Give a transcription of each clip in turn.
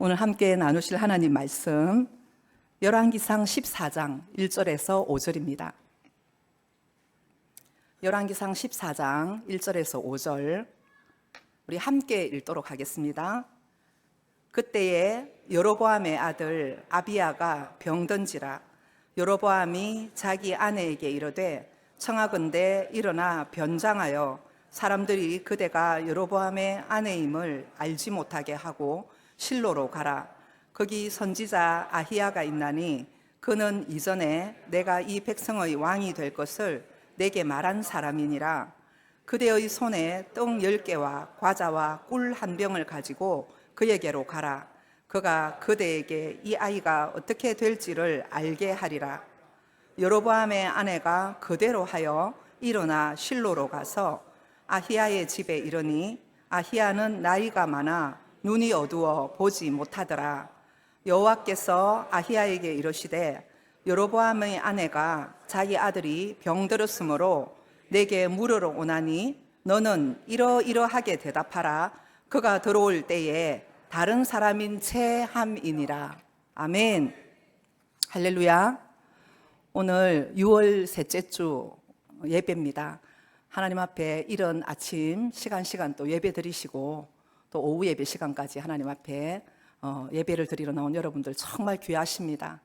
오늘 함께 나누실 하나님 말씀 열왕기상 14장 1절에서 5절입니다. 열왕기상 14장 1절에서 5절 우리 함께 읽도록 하겠습니다. 그때에 여로보암의 아들 아비야가 병든지라 여로보암이 자기 아내에게 이르되 청하건대 일어나 변장하여 사람들이 그대가 여로보암의 아내임을 알지 못하게 하고 실로로 가라. 거기 선지자 아히야가 있나니 그는 이전에 내가 이 백성의 왕이 될 것을 내게 말한 사람이니라. 그대의 손에 떡 10개와 과자와 꿀 한 병을 가지고 그에게로 가라. 그가 그대에게 이 아이가 어떻게 될지를 알게 하리라. 여로보암의 아내가 그대로 하여 일어나 실로로 가서 아히야의 집에 이르니 아히야는 나이가 많아 눈이 어두워 보지 못하더라. 여호와께서 아히야에게 이르시되 여로보암의 아내가 자기 아들이 병들었으므로 내게 물으러 오나니 너는 이러이러하게 대답하라. 그가 들어올 때에 다른 사람인 채 함이니라. 아멘. 할렐루야. 오늘 6월 셋째 주 예배입니다. 하나님 앞에 이런 아침 시간 또 예배 드리시고 또 오후 예배 시간까지 하나님 앞에 예배를 드리러 나온 여러분들 정말 귀하십니다.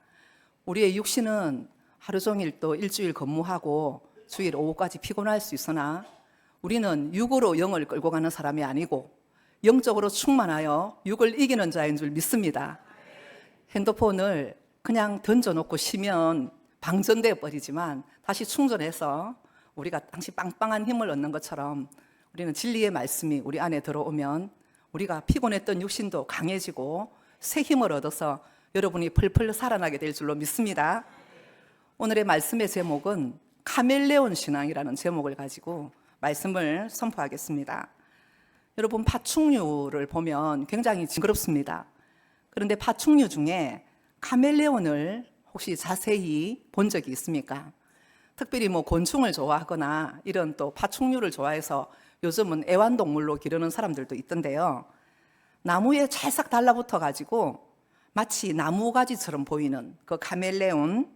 우리의 육신은 하루 종일 또 일주일 근무하고 주일 오후까지 피곤할 수 있으나 우리는 육으로 영을 끌고 가는 사람이 아니고 영적으로 충만하여 육을 이기는 자인 줄 믿습니다. 핸드폰을 그냥 던져놓고 쉬면 방전되어 버리지만 다시 충전해서 우리가 당시 빵빵한 힘을 얻는 것처럼 우리는 진리의 말씀이 우리 안에 들어오면 우리가 피곤했던 육신도 강해지고 새 힘을 얻어서 여러분이 펄펄 살아나게 될 줄로 믿습니다. 오늘의 말씀의 제목은 카멜레온 신앙이라는 제목을 가지고 말씀을 선포하겠습니다. 여러분, 파충류를 보면 굉장히 징그럽습니다. 그런데 파충류 중에 카멜레온을 혹시 자세히 본 적이 있습니까? 특별히 곤충을 좋아하거나 이런 또 파충류를 좋아해서 요즘은 애완동물로 기르는 사람들도 있던데요. 나무에 찰싹 달라붙어 가지고 마치 나무가지처럼 보이는 그 카멜레온을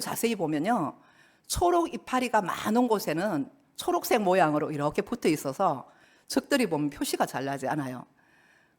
자세히 보면요, 초록 이파리가 많은 곳에는 초록색 모양으로 이렇게 붙어 있어서 적들이 보면 표시가 잘 나지 않아요.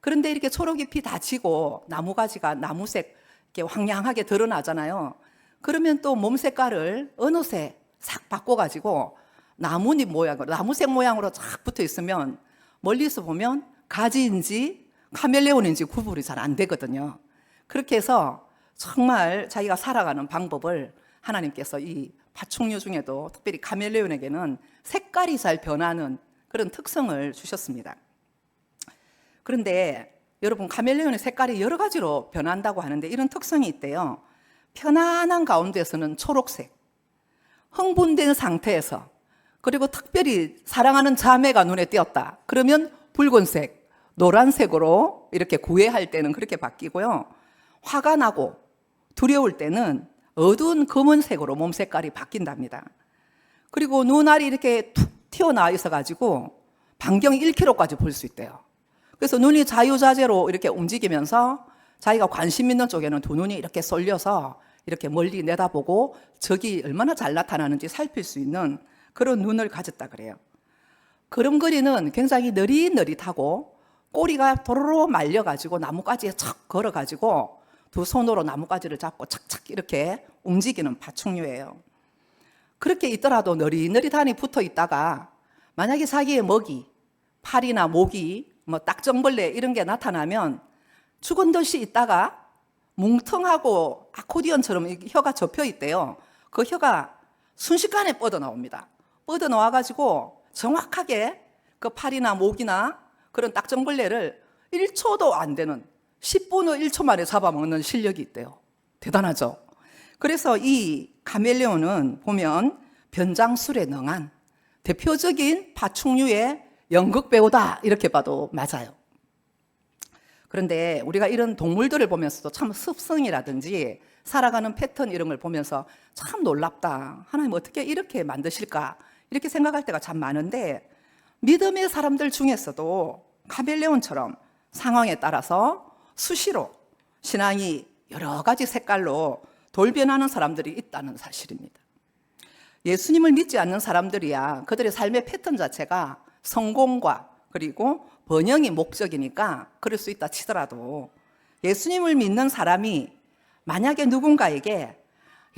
그런데 이렇게 초록잎이 다 지고 나무가지가 나무색 이렇게 황량하게 드러나잖아요. 그러면 또 몸 색깔을 어느새 싹 바꿔가지고 나뭇잎 모양으로, 나무색 모양으로 쫙 붙어 있으면 멀리서 보면 가지인지 카멜레온인지 구분이 잘 안 되거든요. 그렇게 해서 정말 자기가 살아가는 방법을 하나님께서 이 파충류 중에도 특별히 카멜레온에게는 색깔이 잘 변하는 그런 특성을 주셨습니다. 그런데 여러분, 카멜레온의 색깔이 여러 가지로 변한다고 하는데 이런 특성이 있대요. 편안한 가운데서는 초록색, 흥분된 상태에서, 그리고 특별히 사랑하는 자매가 눈에 띄었다 그러면 붉은색, 노란색으로 이렇게 구애할 때는 그렇게 바뀌고요. 화가 나고 두려울 때는 어두운 검은색으로 몸 색깔이 바뀐답니다. 그리고 눈알이 이렇게 툭 튀어나와 있어가지고 반경 1km까지 볼 수 있대요. 그래서 눈이 자유자재로 이렇게 움직이면서 자기가 관심 있는 쪽에는 두 눈이 이렇게 쏠려서 이렇게 멀리 내다보고 적이 얼마나 잘 나타나는지 살필 수 있는 그런 눈을 가졌다 그래요. 걸음걸이는 굉장히 느릿느릿하고 꼬리가 도로로 말려가지고 나뭇가지에 척 걸어가지고 두 손으로 나뭇가지를 잡고 착착 이렇게 움직이는 파충류예요. 그렇게 있더라도 느릿느릿하니 붙어 있다가 만약에 자기의 먹이, 파리나 모기, 딱정벌레 이런 게 나타나면 죽은 듯이 있다가 뭉텅하고 아코디언처럼 혀가 접혀 있대요. 그 혀가 순식간에 뻗어나옵니다. 뻗어나와가지고 정확하게 그 파리나 모기나 그런 딱정벌레를 1초도 안 되는 10분 후 1초 만에 잡아먹는 실력이 있대요. 대단하죠? 그래서 이 카멜레온은 보면 변장술에 능한 대표적인 파충류의 연극배우다 이렇게 봐도 맞아요. 그런데 우리가 이런 동물들을 보면서도 참 습성이라든지 살아가는 패턴 이런 걸 보면서 참 놀랍다. 하나님 어떻게 이렇게 만드실까? 이렇게 생각할 때가 참 많은데 믿음의 사람들 중에서도 카멜레온처럼 상황에 따라서 수시로 신앙이 여러 가지 색깔로 돌변하는 사람들이 있다는 사실입니다. 예수님을 믿지 않는 사람들이야 그들의 삶의 패턴 자체가 성공과 그리고 번영이 목적이니까 그럴 수 있다 치더라도 예수님을 믿는 사람이 만약에 누군가에게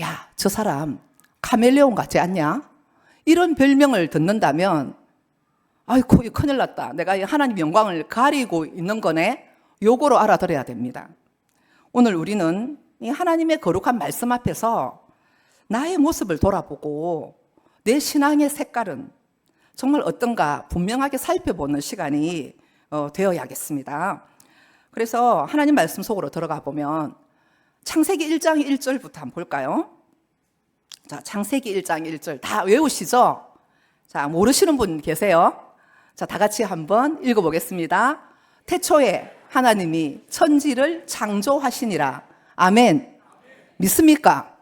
야, 저 사람 카멜레온 같지 않냐? 이런 별명을 듣는다면 아이고 큰일 났다. 내가 하나님 영광을 가리고 있는 거네. 요거로 알아들어야 됩니다. 오늘 우리는 이 하나님의 거룩한 말씀 앞에서 나의 모습을 돌아보고 내 신앙의 색깔은 정말 어떤가 분명하게 살펴보는 시간이 되어야겠습니다. 그래서 하나님 말씀 속으로 들어가 보면 창세기 1장 1절부터 한번 볼까요? 자, 창세기 1장 1절 다 외우시죠? 자, 모르시는 분 계세요? 자, 다 같이 한번 읽어보겠습니다. 태초에 하나님이 천지를 창조하시니라. 아멘. 믿습니까?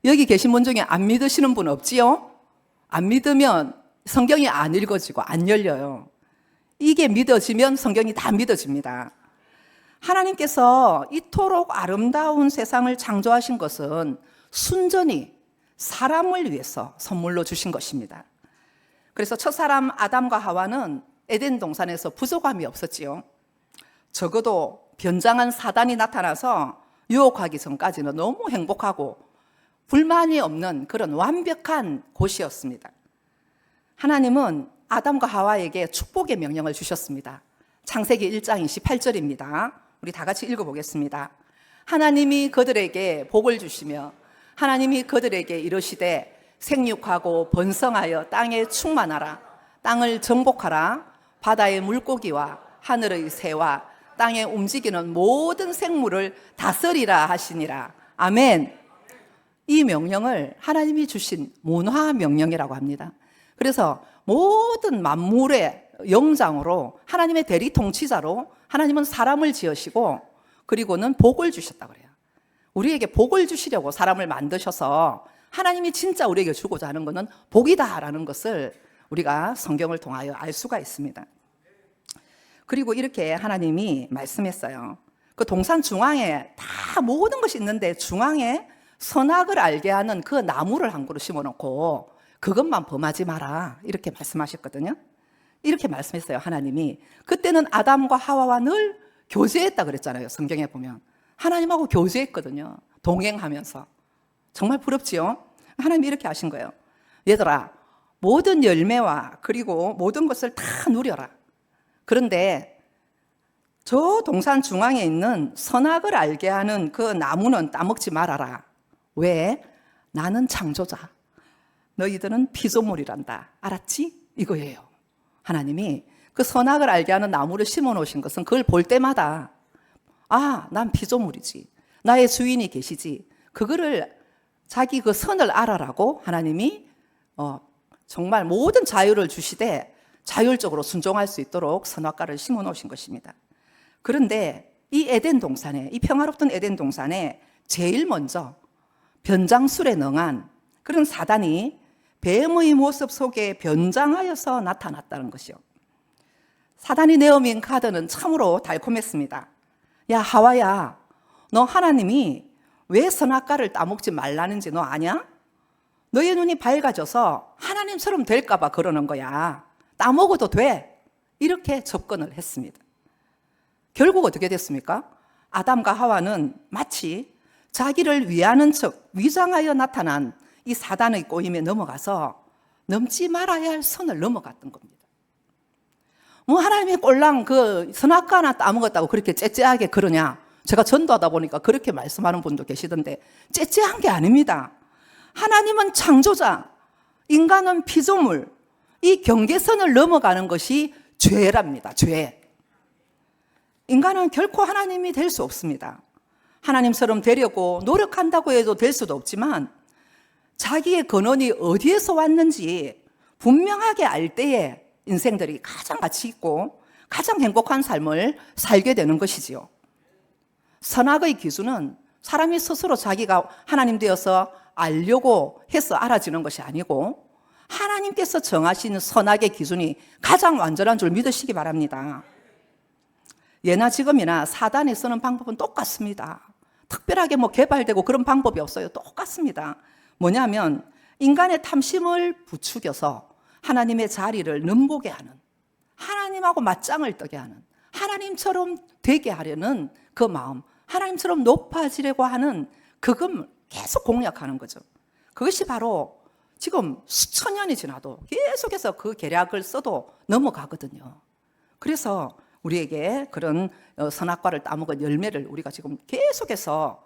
여기 계신 분 중에 안 믿으시는 분 없지요? 안 믿으면 성경이 안 읽어지고 안 열려요. 이게 믿어지면 성경이 다 믿어집니다. 하나님께서 이토록 아름다운 세상을 창조하신 것은 순전히 사람을 위해서 선물로 주신 것입니다. 그래서 첫사람 아담과 하와는 에덴 동산에서 부족함이 없었지요. 적어도 변장한 사단이 나타나서 유혹하기 전까지는 너무 행복하고 불만이 없는 그런 완벽한 곳이었습니다. 하나님은 아담과 하와에게 축복의 명령을 주셨습니다. 창세기 1장 28절입니다. 우리 다 같이 읽어보겠습니다. 하나님이 그들에게 복을 주시며 하나님이 그들에게 이르시되 생육하고 번성하여 땅에 충만하라. 땅을 정복하라. 바다의 물고기와 하늘의 새와 땅에 움직이는 모든 생물을 다스리라 하시니라. 아멘. 이 명령을 하나님이 주신 문화 명령이라고 합니다. 그래서 모든 만물의 영장으로 하나님의 대리 통치자로 하나님은 사람을 지으시고 그리고는 복을 주셨다 그래요. 우리에게 복을 주시려고 사람을 만드셔서 하나님이 진짜 우리에게 주고자 하는 것은 복이다라는 것을 우리가 성경을 통하여 알 수가 있습니다. 그리고 이렇게 하나님이 말씀했어요. 그 동산 중앙에 다 모든 것이 있는데 중앙에 선악을 알게 하는 그 나무를 한 그루 심어놓고 그것만 범하지 마라 이렇게 말씀하셨거든요. 이렇게 말씀했어요. 하나님이. 그때는 아담과 하와와 늘 교제했다 그랬잖아요. 성경에 보면 하나님하고 교제했거든요. 동행하면서. 정말 부럽지요? 하나님이 이렇게 하신 거예요. 얘들아, 모든 열매와 그리고 모든 것을 다 누려라. 그런데 저 동산 중앙에 있는 선악을 알게 하는 그 나무는 따먹지 말아라. 왜? 나는 창조자. 너희들은 피조물이란다. 알았지? 이거예요. 하나님이 그 선악을 알게 하는 나무를 심어 놓으신 것은 그걸 볼 때마다 아, 난 피조물이지. 나의 주인이 계시지. 그거를 자기 그 선을 알아라고 하나님이 정말 모든 자유를 주시되 자율적으로 순종할 수 있도록 선악과를 심어 놓으신 것입니다. 그런데 이 에덴 동산에, 이 평화롭던 에덴 동산에 제일 먼저 변장술에 능한 그런 사단이 뱀의 모습 속에 변장하여서 나타났다는 것이요. 사단이 내어민 카드는 참으로 달콤했습니다. 야, 하와야, 너 하나님이 왜 선악과를 따먹지 말라는지 너 아냐? 너의 눈이 밝아져서 하나님처럼 될까 봐 그러는 거야. 따먹어도 돼. 이렇게 접근을 했습니다. 결국 어떻게 됐습니까? 아담과 하와는 마치 자기를 위하는 척 위장하여 나타난 이 사단의 꼬임에 넘어가서 넘지 말아야 할 선을 넘어갔던 겁니다. 뭐 하나님의 꼴랑 그 선악과 하나 따먹었다고 그렇게 째째하게 그러냐? 제가 전도하다 보니까 그렇게 말씀하는 분도 계시던데 째째한 게 아닙니다. 하나님은 창조자, 인간은 피조물, 이 경계선을 넘어가는 것이 죄랍니다. 죄. 인간은 결코 하나님이 될 수 없습니다. 하나님처럼 되려고 노력한다고 해도 될 수도 없지만 자기의 근원이 어디에서 왔는지 분명하게 알 때에 인생들이 가장 가치 있고 가장 행복한 삶을 살게 되는 것이지요. 선악의 기준은 사람이 스스로 자기가 하나님 되어서 알려고 해서 알아지는 것이 아니고 하나님께서 정하신 선악의 기준이 가장 완전한 줄 믿으시기 바랍니다. 예나 지금이나 사단이 쓰는 방법은 똑같습니다. 특별하게 뭐 개발되고 그런 방법이 없어요. 똑같습니다. 뭐냐면 인간의 탐심을 부추겨서 하나님의 자리를 넘보게 하는, 하나님하고 맞짱을 뜨게 하는, 하나님처럼 되게 하려는 그 마음, 하나님처럼 높아지려고 하는 그걸 계속 공략하는 거죠. 그것이 바로 지금 수천 년이 지나도 계속해서 그 계략을 써도 넘어가거든요. 그래서 우리에게 그런 선악과를 따먹은 열매를 우리가 지금 계속해서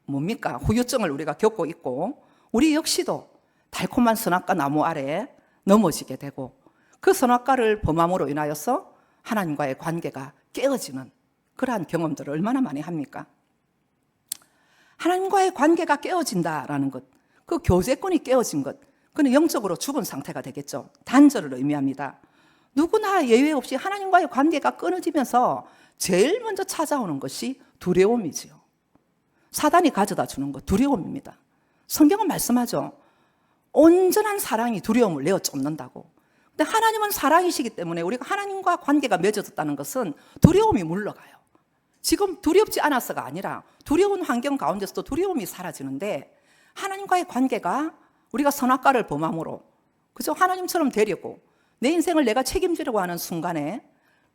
후유증을 우리가 겪고 있고, 우리 역시도 달콤한 선악과 나무 아래 넘어지게 되고, 그 선악과를 범함으로 인하여서 하나님과의 관계가 깨어지는 그러한 경험들을 얼마나 많이 합니까? 하나님과의 관계가 깨어진다라는 것, 그 교제권이 깨어진 것, 그는 영적으로 죽은 상태가 되겠죠. 단절을 의미합니다. 누구나 예외 없이 하나님과의 관계가 끊어지면서 제일 먼저 찾아오는 것이 두려움이지요. 사단이 가져다 주는 것, 두려움입니다. 성경은 말씀하죠. 온전한 사랑이 두려움을 내어 쫓는다고. 근데 하나님은 사랑이시기 때문에 우리가 하나님과 관계가 맺어졌다는 것은 두려움이 물러가요. 지금 두렵지 않아서가 아니라 두려운 환경 가운데서도 두려움이 사라지는데, 하나님과의 관계가 우리가 선악과를 범함으로 그저 하나님처럼 되려고 내 인생을 내가 책임지려고 하는 순간에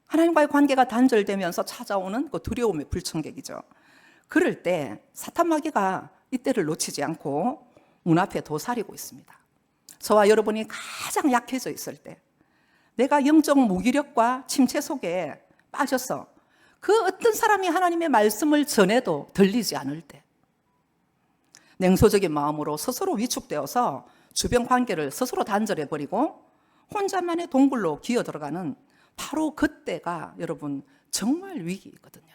하나님과의 관계가 단절되면서 찾아오는 그 두려움의 불청객이죠. 그럴 때 사탄 마귀가 이때를 놓치지 않고 문 앞에 도사리고 있습니다. 저와 여러분이 가장 약해져 있을 때, 내가 영적 무기력과 침체 속에 빠져서 그 어떤 사람이 하나님의 말씀을 전해도 들리지 않을 때, 냉소적인 마음으로 스스로 위축되어서 주변 관계를 스스로 단절해버리고 혼자만의 동굴로 기어 들어가는 바로 그때가 여러분 정말 위기이거든요.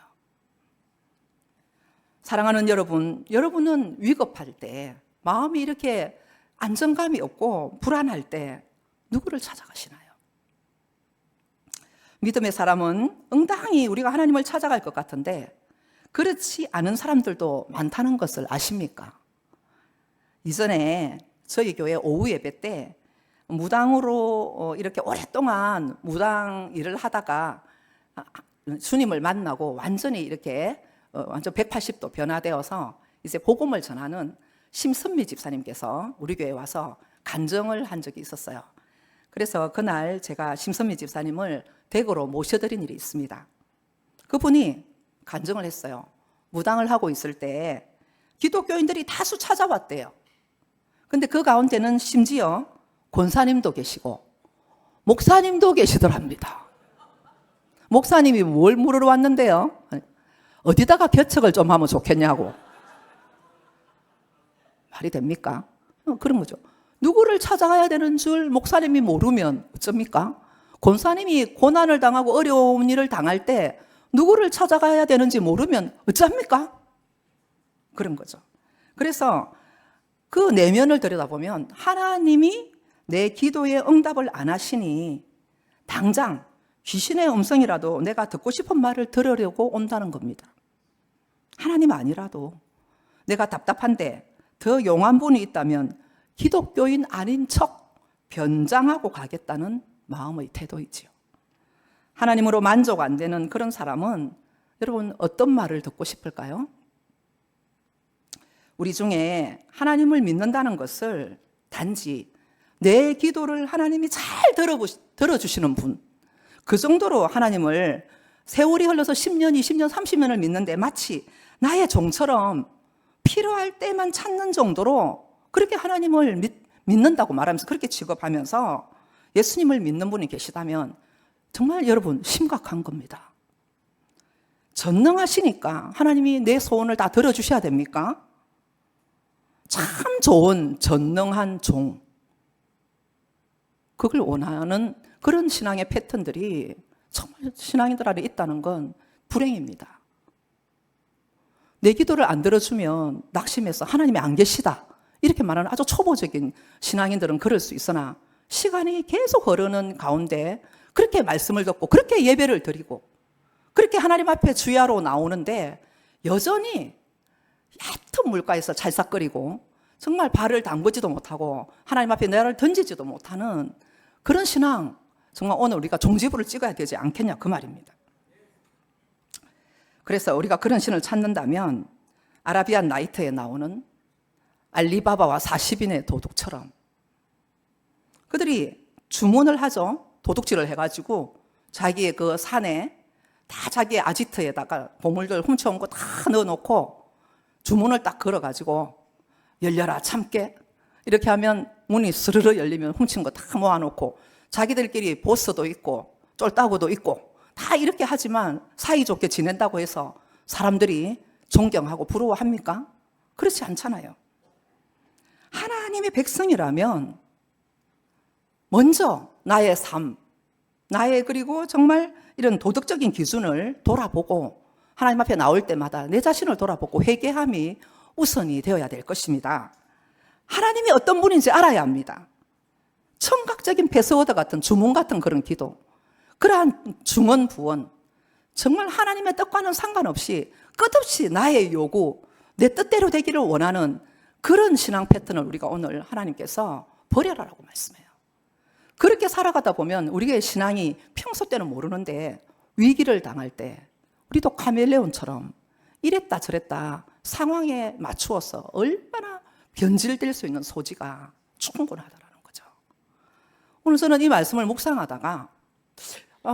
사랑하는 여러분, 여러분은 위급할 때, 마음이 이렇게 안정감이 없고 불안할 때 누구를 찾아가시나요? 믿음의 사람은 응당히 우리가 하나님을 찾아갈 것 같은데 그렇지 않은 사람들도 많다는 것을 아십니까? 이전에 저희 교회 오후 예배 때 무당으로 이렇게 오랫동안 무당 일을 하다가 주님을 만나고 완전히 이렇게 완전 180도 변화되어서 이제 복음을 전하는 심선미 집사님께서 우리 교회에 와서 간증을 한 적이 있었어요. 그래서 그날 제가 심선미 집사님을 댁으로 모셔드린 일이 있습니다. 그분이 간증을 했어요. 무당을 하고 있을 때 기독교인들이 다수 찾아왔대요. 근데 그 가운데는 심지어 권사님도 계시고 목사님도 계시더랍니다. 목사님이 뭘 물으러 왔는데요? 어디다가 개척을 좀 하면 좋겠냐고. 말이 됩니까? 그런 거죠. 누구를 찾아가야 되는 줄 목사님이 모르면 어쩝니까? 권사님이 고난을 당하고 어려운 일을 당할 때 누구를 찾아가야 되는지 모르면 어쩝니까? 그런 거죠. 그래서 그 내면을 들여다보면 하나님이 내 기도에 응답을 안 하시니 당장 귀신의 음성이라도 내가 듣고 싶은 말을 들으려고 온다는 겁니다. 하나님 아니라도 내가 답답한데 더 용한 분이 있다면 기독교인 아닌 척 변장하고 가겠다는 마음의 태도이지요. 하나님으로 만족 안 되는 그런 사람은 여러분 어떤 말을 듣고 싶을까요? 우리 중에 하나님을 믿는다는 것을 단지 내 기도를 하나님이 잘 들어주시는 분, 그 정도로 하나님을 세월이 흘러서 10년, 20년, 30년을 믿는데 마치 나의 종처럼 필요할 때만 찾는 정도로 그렇게 하나님을 믿는다고 말하면서 그렇게 취급하면서 예수님을 믿는 분이 계시다면 정말 여러분 심각한 겁니다. 전능하시니까 하나님이 내 소원을 다 들어주셔야 됩니까? 참 좋은 전능한 종, 그걸 원하는 그런 신앙의 패턴들이 정말 신앙인들 안에 있다는 건 불행입니다. 내 기도를 안 들어주면 낙심해서 하나님이 안 계시다 이렇게 말하는 아주 초보적인 신앙인들은 그럴 수 있으나 시간이 계속 흐르는 가운데 그렇게 말씀을 듣고 그렇게 예배를 드리고 그렇게 하나님 앞에 주야로 나오는데 여전히 얕은 물가에서 찰싹거리고 정말 발을 담그지도 못하고 하나님 앞에 내를 던지지도 못하는 그런 신앙, 정말 오늘 우리가 종지부를 찍어야 되지 않겠냐 그 말입니다. 그래서 우리가 그런 신을 찾는다면 아라비안 나이트에 나오는 알리바바와 40인의 도둑처럼 그들이 주문을 하죠. 도둑질을 해가지고 자기의 그 산에 다 자기의 아지트에다가 보물들 훔쳐온 거 다 넣어놓고 주문을 딱 걸어가지고 열려라 참깨 이렇게 하면 문이 스르르 열리면 훔친 거 다 모아놓고 자기들끼리 보스도 있고 쫄따구도 있고 다 이렇게 하지만 사이좋게 지낸다고 해서 사람들이 존경하고 부러워합니까? 그렇지 않잖아요. 하나님의 백성이라면 먼저 나의 삶, 나의 그리고 정말 이런 도덕적인 기준을 돌아보고 하나님 앞에 나올 때마다 내 자신을 돌아보고 회개함이 우선이 되어야 될 것입니다. 하나님이 어떤 분인지 알아야 합니다. 청각적인 패스워드 같은 주문 같은 그런 기도, 그러한 중언부언, 정말 하나님의 뜻과는 상관없이 끝없이 나의 요구, 내 뜻대로 되기를 원하는 그런 신앙 패턴을 우리가 오늘 하나님께서 버려라라고 말씀해요. 그렇게 살아가다 보면 우리의 신앙이 평소 때는 모르는데 위기를 당할 때 우리도 카멜레온처럼 이랬다 저랬다 상황에 맞추어서 얼마나 변질될 수 있는 소지가 충분하다라는 거죠. 오늘 저는 이 말씀을 묵상하다가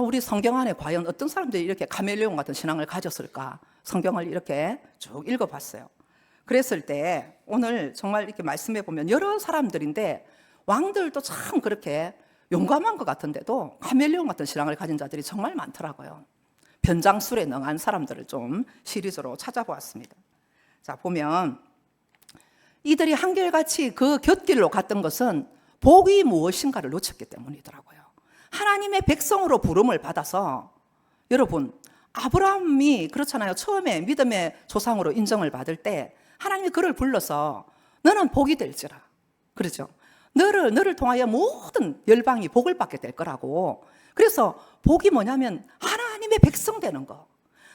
우리 성경 안에 과연 어떤 사람들이 이렇게 카멜레온 같은 신앙을 가졌을까 성경을 이렇게 쭉 읽어봤어요. 그랬을 때 오늘 정말 이렇게 말씀해 보면 여러 사람들인데 왕들도 참 그렇게 용감한 것 같은데도 카멜레온 같은 신앙을 가진 자들이 정말 많더라고요. 변장술에 능한 사람들을 좀 시리즈로 찾아보았습니다. 자, 보면 이들이 한결같이 그 곁길로 갔던 것은 복이 무엇인가를 놓쳤기 때문이더라고요. 하나님의 백성으로 부름을 받아서 여러분 아브라함이 그렇잖아요. 처음에 믿음의 조상으로 인정을 받을 때 하나님이 그를 불러서 너는 복이 될지라 그러죠. 너를 통하여 모든 열방이 복을 받게 될 거라고. 그래서 복이 뭐냐면 하나님의 백성 되는 것,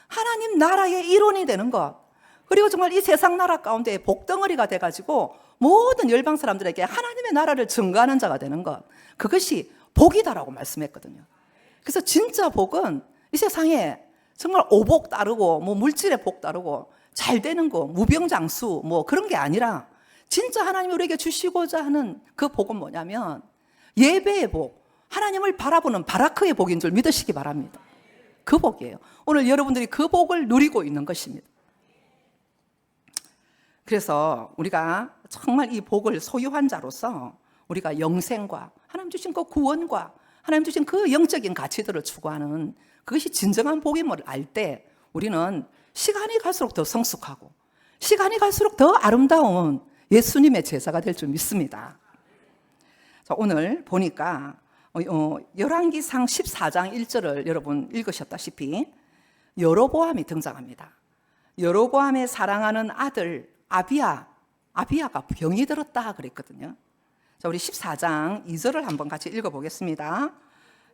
하나님 나라의 일원이 되는 것, 그리고 정말 이 세상 나라 가운데 복덩어리가 돼가지고 모든 열방 사람들에게 하나님의 나라를 증거하는 자가 되는 것, 그것이 복이다라고 말씀했거든요. 그래서 진짜 복은 이 세상에 정말 오복 따르고 뭐 물질의 복 따르고 잘 되는 거 무병장수 뭐 그런 게 아니라 진짜 하나님이 우리에게 주시고자 하는 그 복은 뭐냐면 예배의 복, 하나님을 바라보는 바라크의 복인 줄 믿으시기 바랍니다. 그 복이에요. 오늘 여러분들이 그 복을 누리고 있는 것입니다. 그래서 우리가 정말 이 복을 소유한 자로서 우리가 영생과 하나님 주신 그 구원과 하나님 주신 그 영적인 가치들을 추구하는 그것이 진정한 복임을 알 때 우리는 시간이 갈수록 더 성숙하고 시간이 갈수록 더 아름다운 예수님의 제자가 될 줄 믿습니다. 자, 오늘 보니까 열왕기상 14장 1절을 여러분 읽으셨다시피 여로보암이 등장합니다. 여로보암의 사랑하는 아들 아비야가 병이 들었다 그랬거든요. 자, 우리 14장 2절을 한번 같이 읽어보겠습니다.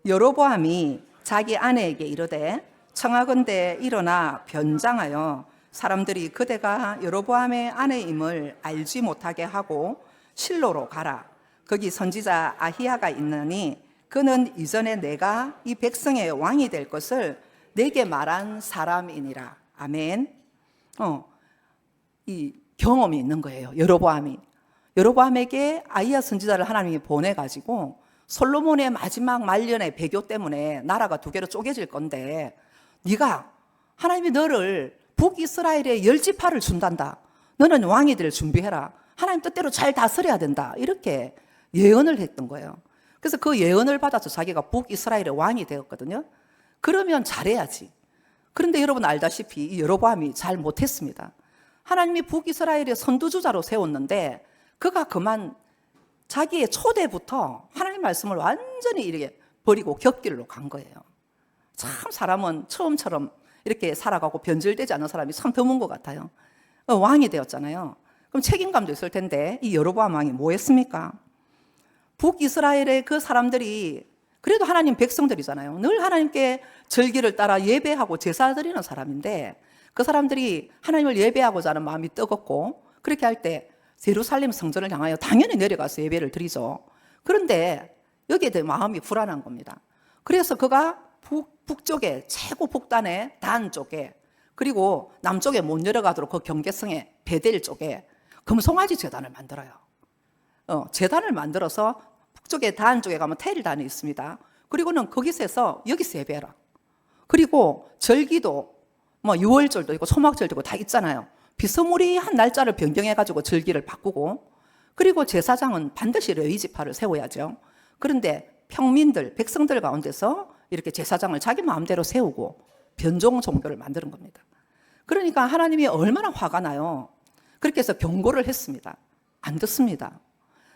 여로보암이 자기 아내에게 이르되 청하건대 일어나 변장하여 사람들이 그대가 여로보암의 아내임을 알지 못하게 하고 실로로 가라. 거기 선지자 아히야가 있느니 그는 이전에 내가 이 백성의 왕이 될 것을 내게 말한 사람이니라. 아멘. 이 경험이 있는 거예요. 여로보암에게 아히야 선지자를 하나님이 보내가지고 솔로몬의 마지막 말년의 배교 때문에 나라가 두 개로 쪼개질 건데 네가 하나님이 너를 북이스라엘에 10지파를 준단다. 너는 왕이 될 준비해라. 하나님 뜻대로 잘 다스려야 된다. 이렇게 예언을 했던 거예요. 그래서 그 예언을 받아서 자기가 북이스라엘의 왕이 되었거든요. 그러면 잘해야지. 그런데 여러분 알다시피 이 여로보암이 잘 못했습니다. 하나님이 북이스라엘의 선두주자로 세웠는데 그가 그만 자기의 초대부터 하나님 말씀을 완전히 이렇게 버리고 곁길로 간 거예요. 참 사람은 처음처럼 이렇게 살아가고 변질되지 않은 사람이 참 드문 것 같아요. 왕이 되었잖아요. 그럼 책임감도 있을 텐데 이 여로보암 왕이 뭐 했습니까? 북이스라엘의 그 사람들이 그래도 하나님 백성들이잖아요. 늘 하나님께 절기를 따라 예배하고 제사 드리는 사람인데 그 사람들이 하나님을 예배하고자 하는 마음이 뜨겁고 그렇게 할 때 예루살렘 성전을 향하여 당연히 내려가서 예배를 드리죠. 그런데 여기에 대해 마음이 불안한 겁니다. 그래서 그가 북쪽에 최고 북단의 단 쪽에 그리고 남쪽에 못 내려가도록 그 경계성에 베델 쪽에 금송아지 제단을 만들어요. 제단을 만들어서 북쪽에 단 쪽에 가면 테일단이 있습니다. 그리고는 거기서 해서 여기서 예배해라. 그리고 절기도 뭐 6월절도 있고 소막절도 있고 다 있잖아요. 비스무리한 날짜를 변경해가지고 절기를 바꾸고, 그리고 제사장은 반드시 레위 지파를 세워야죠. 그런데 평민들, 백성들 가운데서 이렇게 제사장을 자기 마음대로 세우고 변종 종교를 만드는 겁니다. 그러니까 하나님이 얼마나 화가 나요. 그렇게 해서 경고를 했습니다. 안 듣습니다.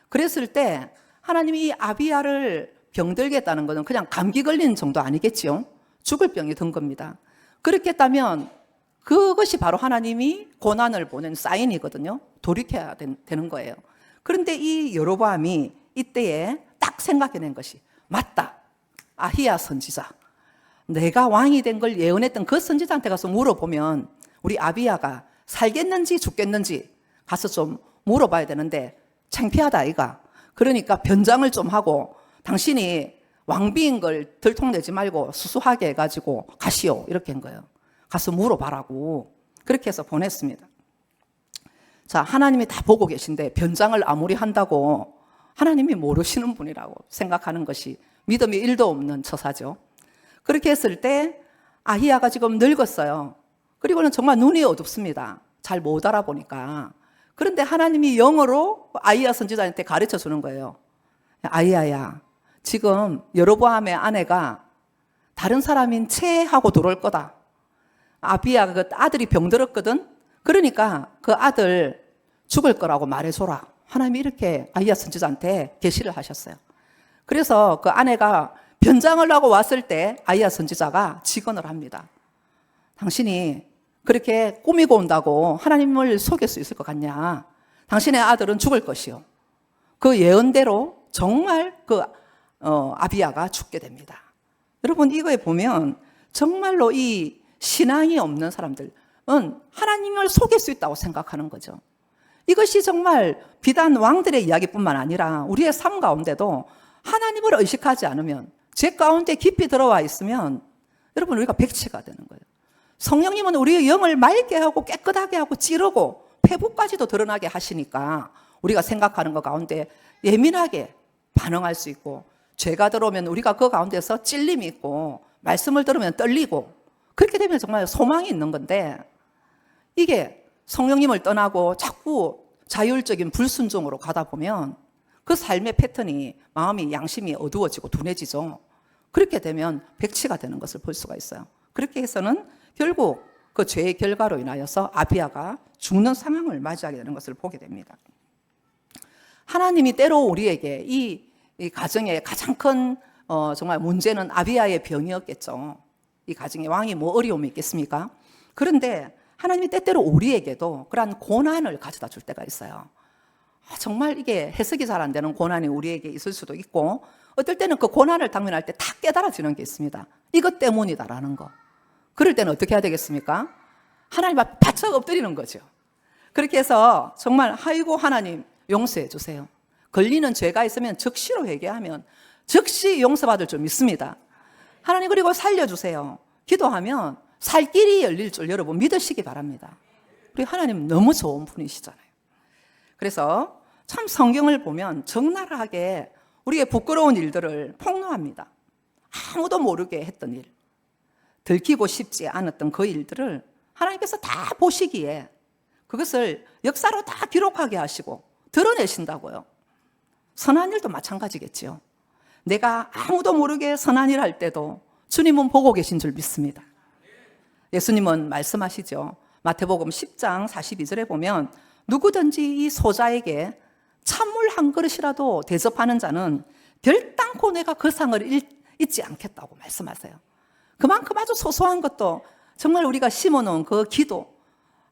그랬을 때 하나님이 이 아비야를 병들게 했다는 것은 그냥 감기 걸리는 정도 아니겠지요? 죽을 병이 든 겁니다. 그렇게 했다면 그것이 바로 하나님이 고난을 보낸 사인이거든요. 돌이켜야 되는 거예요. 그런데 이 여로보암이 이때에 딱 생각해낸 것이, 맞다, 아히야 선지자, 내가 왕이 된 걸 예언했던 그 선지자한테 가서 물어보면 우리 아비야가 살겠는지 죽겠는지 가서 좀 물어봐야 되는데 창피하다 아이가. 그러니까 변장을 좀 하고 당신이 왕비인 걸 들통내지 말고 수수하게 해가지고 가시오, 이렇게 한 거예요. 가서 물어봐라고. 그렇게 해서 보냈습니다. 자, 하나님이 다 보고 계신데 변장을 아무리 한다고 하나님이 모르시는 분이라고 생각하는 것이 믿음이 1도 없는 처사죠. 그렇게 했을 때 아히야가 지금 늙었어요. 그리고는 정말 눈이 어둡습니다. 잘 못 알아보니까. 그런데 하나님이 영어로 아히야 선지자한테 가르쳐 주는 거예요. 아히야야, 지금 여로보암의 아내가 다른 사람인 채하고 들어올 거다. 아비야 그 아들이 병들었거든. 그러니까 그 아들 죽을 거라고 말해줘라. 하나님이 이렇게 아히야 선지자한테 계시를 하셨어요. 그래서 그 아내가 변장을 하고 왔을 때 아히야 선지자가 직언을 합니다. 당신이 그렇게 꾸미고 온다고 하나님을 속일 수 있을 것 같냐? 당신의 아들은 죽을 것이요. 그 예언대로 정말 아비야가 죽게 됩니다. 여러분, 이거에 보면 정말로 이 신앙이 없는 사람들은 하나님을 속일 수 있다고 생각하는 거죠. 이것이 정말 비단 왕들의 이야기뿐만 아니라 우리의 삶 가운데도 하나님을 의식하지 않으면, 죄 가운데 깊이 들어와 있으면 여러분 우리가 백치가 되는 거예요. 성령님은 우리의 영을 맑게 하고 깨끗하게 하고 찌르고 폐부까지도 드러나게 하시니까 우리가 생각하는 것 가운데 예민하게 반응할 수 있고, 죄가 들어오면 우리가 그 가운데서 찔림이 있고 말씀을 들으면 떨리고, 그렇게 되면 정말 소망이 있는 건데, 이게 성령님을 떠나고 자꾸 자율적인 불순종으로 가다 보면 그 삶의 패턴이, 마음이, 양심이 어두워지고 둔해지죠. 그렇게 되면 백치가 되는 것을 볼 수가 있어요. 그렇게 해서는 결국 그 죄의 결과로 인하여서 아비야가 죽는 상황을 맞이하게 되는 것을 보게 됩니다. 하나님이 때로 우리에게 이 가정의 가장 큰 정말 문제는 아비야의 병이었겠죠. 이 가정의 왕이 뭐 어려움이 있겠습니까? 그런데 하나님이 때때로 우리에게도 그러한 고난을 가져다 줄 때가 있어요. 정말 이게 해석이 잘 안 되는 고난이 우리에게 있을 수도 있고, 어떨 때는 그 고난을 당면할 때 다 깨달아지는 게 있습니다. 이것 때문이다라는 거. 그럴 때는 어떻게 해야 되겠습니까? 하나님 앞에 바짝 엎드리는 거죠. 그렇게 해서 정말 아이고 하나님 용서해 주세요. 걸리는 죄가 있으면 즉시로 회개하면 즉시 용서받을 줄 믿습니다. 하나님 그리고 살려주세요. 기도하면 살 길이 열릴 줄 여러분 믿으시기 바랍니다. 우리 하나님 너무 좋은 분이시잖아요. 그래서 참 성경을 보면 적나라하게 우리의 부끄러운 일들을 폭로합니다. 아무도 모르게 했던 일, 들키고 싶지 않았던 그 일들을 하나님께서 다 보시기에 그것을 역사로 다 기록하게 하시고 드러내신다고요. 선한 일도 마찬가지겠지요. 내가 아무도 모르게 선한 일 할 때도 주님은 보고 계신 줄 믿습니다. 예수님은 말씀하시죠. 마태복음 10장 42절에 보면 누구든지 이 소자에게 찬물 한 그릇이라도 대접하는 자는 결단코 내가 그 상을 잊지 않겠다고 말씀하세요. 그만큼 아주 소소한 것도 정말 우리가 심어놓은 그 기도,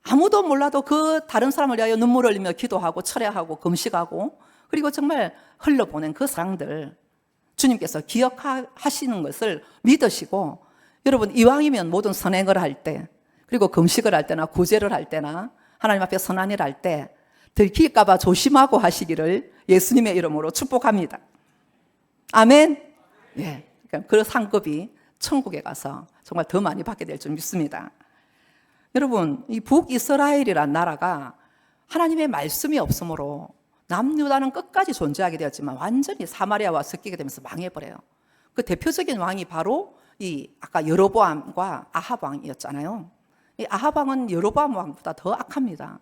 아무도 몰라도 그 다른 사람을 위하여 눈물 흘리며 기도하고 철회하고 금식하고 그리고 정말 흘러보낸 그 사랑들 주님께서 기억하시는 것을 믿으시고, 여러분 이왕이면 모든 선행을 할 때, 그리고 금식을 할 때나 구제를 할 때나 하나님 앞에 선한 일 할 때 들킬까 봐 조심하고 하시기를 예수님의 이름으로 축복합니다. 아멘. 예. 그러니까 그 상급이 천국에 가서 정말 더 많이 받게 될 줄 믿습니다. 여러분, 이 북이스라엘이란 나라가 하나님의 말씀이 없으므로 남유다는 끝까지 존재하게 되었지만 완전히 사마리아와 섞이게 되면서 망해버려요. 그 대표적인 왕이 바로 이 아까 여로보암과 아합 왕이었잖아요. 이 아합 왕은 여로보암 왕보다 더 악합니다.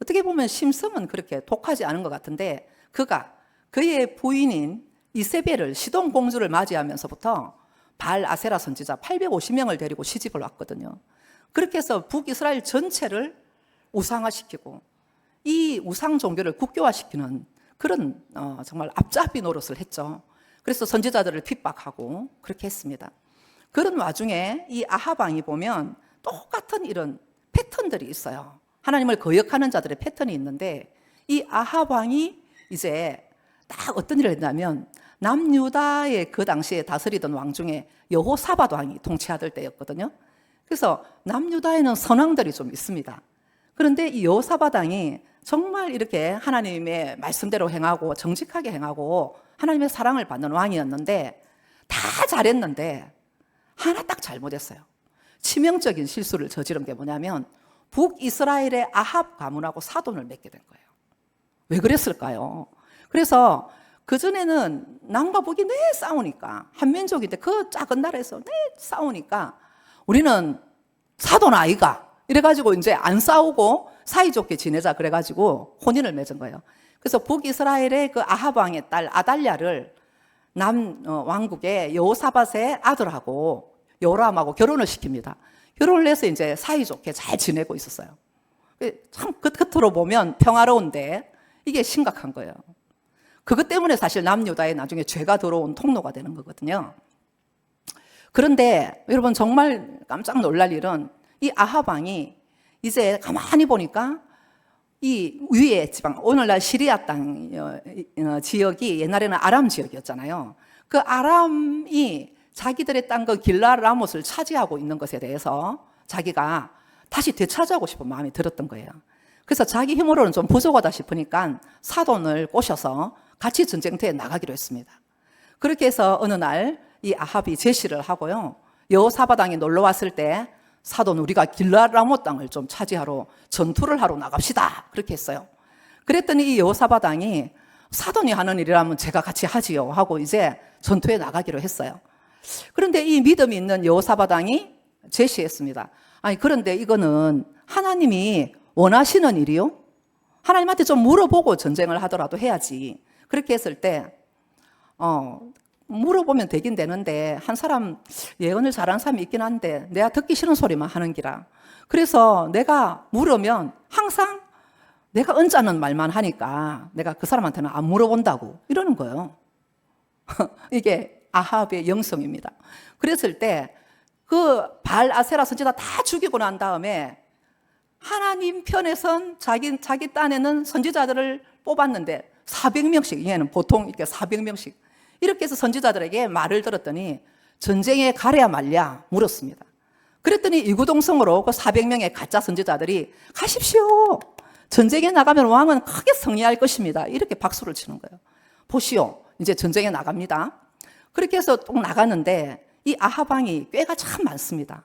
어떻게 보면 심성은 그렇게 독하지 않은 것 같은데 그가 그의 부인인 이세벨을 시돈 공주를 맞이하면서부터 바알 아세라 선지자 850명을 데리고 시집을 왔거든요. 그렇게 해서 북이스라엘 전체를 우상화시키고 이 우상 종교를 국교화시키는 그런 정말 앞잡이 노릇을 했죠. 그래서 선지자들을 핍박하고 그렇게 했습니다. 그런 와중에 이 아합 왕이 보면 똑같은 이런 패턴들이 있어요. 하나님을 거역하는 자들의 패턴이 있는데 이 아합 왕이 이제 딱 어떤 일을 했냐면 남유다의 그 당시에 다스리던 왕 중에 여호사밧 왕이 통치하던 때였거든요. 그래서 남유다에는 선왕들이 좀 있습니다. 그런데 이 여호사밧 왕이 정말 이렇게 하나님의 말씀대로 행하고 정직하게 행하고 하나님의 사랑을 받는 왕이었는데 다 잘했는데 하나 딱 잘못했어요. 치명적인 실수를 저지른 게 뭐냐면 북이스라엘의 아합 가문하고 사돈을 맺게 된 거예요. 왜 그랬을까요? 그래서 그전에는 남과 북이 내 싸우니까 한민족인데 그 작은 나라에서 내 싸우니까 우리는 사돈 아이가 이래가지고 이제 안 싸우고 사이좋게 지내자 그래가지고 혼인을 맺은 거예요. 그래서 북이스라엘의 그 아합 왕의 딸 아달랴를 남 왕국의 여호사밧의 아들하고 요람하고 결혼을 시킵니다. 결혼을 해서 이제 사이좋게 잘 지내고 있었어요. 참 끝으로 보면 평화로운데 이게 심각한 거예요. 그것 때문에 사실 남유다에 나중에 죄가 들어온 통로가 되는 거거든요. 그런데 여러분 정말 깜짝 놀랄 일은 이 아합 왕이 이제 가만히 보니까 이 위에 지방, 오늘날 시리아 땅 지역이 옛날에는 아람 지역이었잖아요. 그 아람이 자기들의 땅 그 길랄 라못을 차지하고 있는 것에 대해서 자기가 다시 되찾아오고 싶은 마음이 들었던 거예요. 그래서 자기 힘으로는 좀 부족하다 싶으니까 사돈을 꼬셔서 같이 전쟁터에 나가기로 했습니다. 그렇게 해서 어느 날 이 아합이 제시를 하고요. 여호사밧 왕이 놀러 왔을 때 사돈 우리가 길랄 라못 땅을 좀 차지하러 전투를 하러 나갑시다. 그렇게 했어요. 그랬더니 이 여호사밧 왕이 사돈이 하는 일이라면 제가 같이 하지요 하고 이제 전투에 나가기로 했어요. 그런데 이 믿음이 있는 여호사밧 왕이 제시했습니다. 아니 그런데 이거는 하나님이 원하시는 일이요? 하나님한테 좀 물어보고 전쟁을 하더라도 해야지. 그렇게 했을 때 물어보면 되긴 되는데 한 사람 예언을 잘하는 사람이 있긴 한데 내가 듣기 싫은 소리만 하는 기라. 그래서 내가 물으면 항상 내가 언짢은 말만 하니까 내가 그 사람한테는 안 물어본다고 이러는 거예요. 이게 아합의 영성입니다. 그랬을 때 그 바알 아세라 선지자 다 죽이고 난 다음에 하나님 편에 선 자기 딴에는 선지자들을 뽑았는데 400명씩, 얘는 보통 이렇게 400명씩 이렇게 해서 선지자들에게 말을 들었더니 전쟁에 가랴 말랴 물었습니다. 그랬더니 이구동성으로 그 400명의 가짜 선지자들이 가십시오. 전쟁에 나가면 왕은 크게 승리할 것입니다. 이렇게 박수를 치는 거예요. 보시오. 이제 전쟁에 나갑니다. 그렇게 해서 또 나가는데 이 아합 왕이 꾀가 참 많습니다.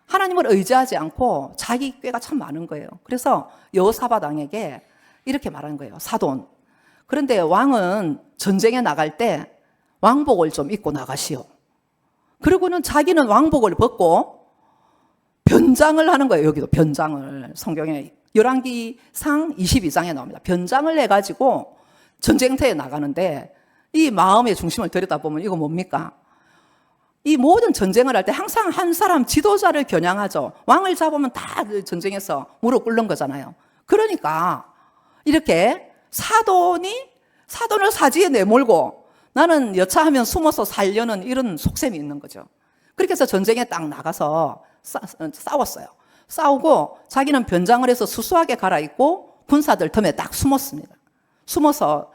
하나님을 의지하지 않고 자기 꾀가 참 많은 거예요. 그래서 여호사밧 왕에게 이렇게 말하는 거예요. 사돈. 그런데 왕은 전쟁에 나갈 때 왕복을 좀 입고 나가시오. 그리고는 자기는 왕복을 벗고 변장을 하는 거예요. 여기도 변장을 성경에 열왕기상 22장에 나옵니다. 변장을 해가지고 전쟁터에 나가는데 이 마음의 중심을 들여다보면 이거 뭡니까? 이 모든 전쟁을 할 때 항상 한 사람 지도자를 겨냥하죠. 왕을 잡으면 다 전쟁에서 무릎 꿇는 거잖아요. 그러니까 이렇게 사돈을 사지에 내몰고 나는 여차하면 숨어서 살려는 이런 속셈이 있는 거죠. 그렇게 해서 전쟁에 딱 나가서 싸웠어요. 싸우고 자기는 변장을 해서 수수하게 갈아입고 군사들 틈에 딱 숨었습니다. 숨어서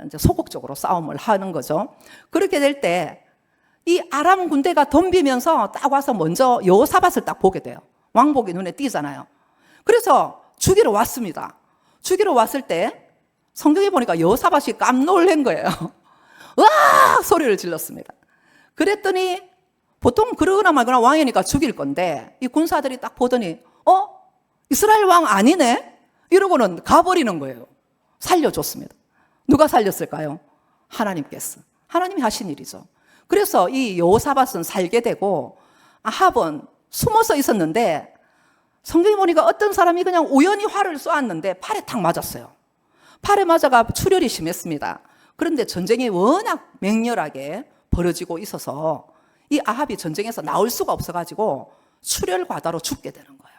이제 소극적으로 싸움을 하는 거죠. 그렇게 될 때 이 아람 군대가 덤비면서 딱 와서 먼저 여호사밧을 딱 보게 돼요. 왕복이 눈에 띄잖아요. 그래서 죽이러 왔습니다. 죽이러 왔을 때 성경에 보니까 여호사밧이 깜놀란 거예요. 으악! 소리를 질렀습니다. 그랬더니 보통 그러거나 말거나 왕이니까 죽일 건데 이 군사들이 딱 보더니 이스라엘 왕 아니네? 이러고는 가버리는 거예요. 살려줬습니다. 누가 살렸을까요? 하나님께서. 하나님이 하신 일이죠. 그래서 이 여호사밧은 살게 되고 아합은 숨어서 있었는데 성경에 보니까 어떤 사람이 그냥 우연히 활을 쏘았는데 팔에 탁 맞았어요. 팔에 맞아가 출혈이 심했습니다. 그런데 전쟁이 워낙 맹렬하게 벌어지고 있어서 이 아합이 전쟁에서 나올 수가 없어가지고 출혈 과다로 죽게 되는 거예요.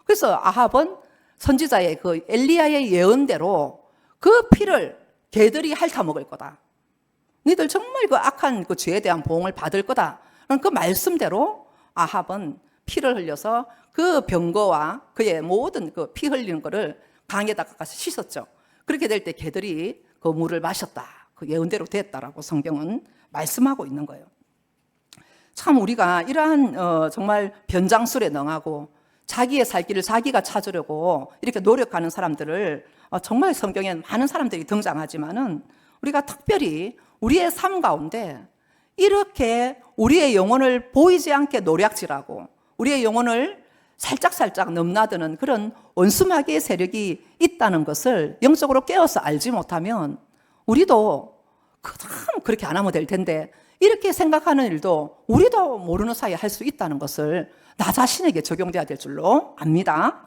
그래서 아합은 선지자의 그 엘리야의 예언대로 그 피를 개들이 핥아먹을 거다. 너희들 정말 그 악한 그 죄에 대한 보응을 받을 거다. 그 말씀대로 아합은 피를 흘려서 그 병거와 그의 모든 그 피 흘리는 거를 강에다가 가서 씻었죠. 그렇게 될 때 개들이 그 물을 마셨다. 그 예언대로 됐다라고 성경은 말씀하고 있는 거예요. 참 우리가 이러한 정말 변장술에 능하고 자기의 살 길을 자기가 찾으려고 이렇게 노력하는 사람들을 정말 성경에 많은 사람들이 등장하지만은 우리가 특별히 우리의 삶 가운데 이렇게 우리의 영혼을 보이지 않게 노략질하고 우리의 영혼을 살짝살짝 넘나드는 그런 원수마귀의 세력이 있다는 것을 영적으로 깨어서 알지 못하면 우리도 참 그렇게 안 하면 될 텐데 이렇게 생각하는 일도 우리도 모르는 사이에 할 수 있다는 것을 나 자신에게 적용돼야 될 줄로 압니다.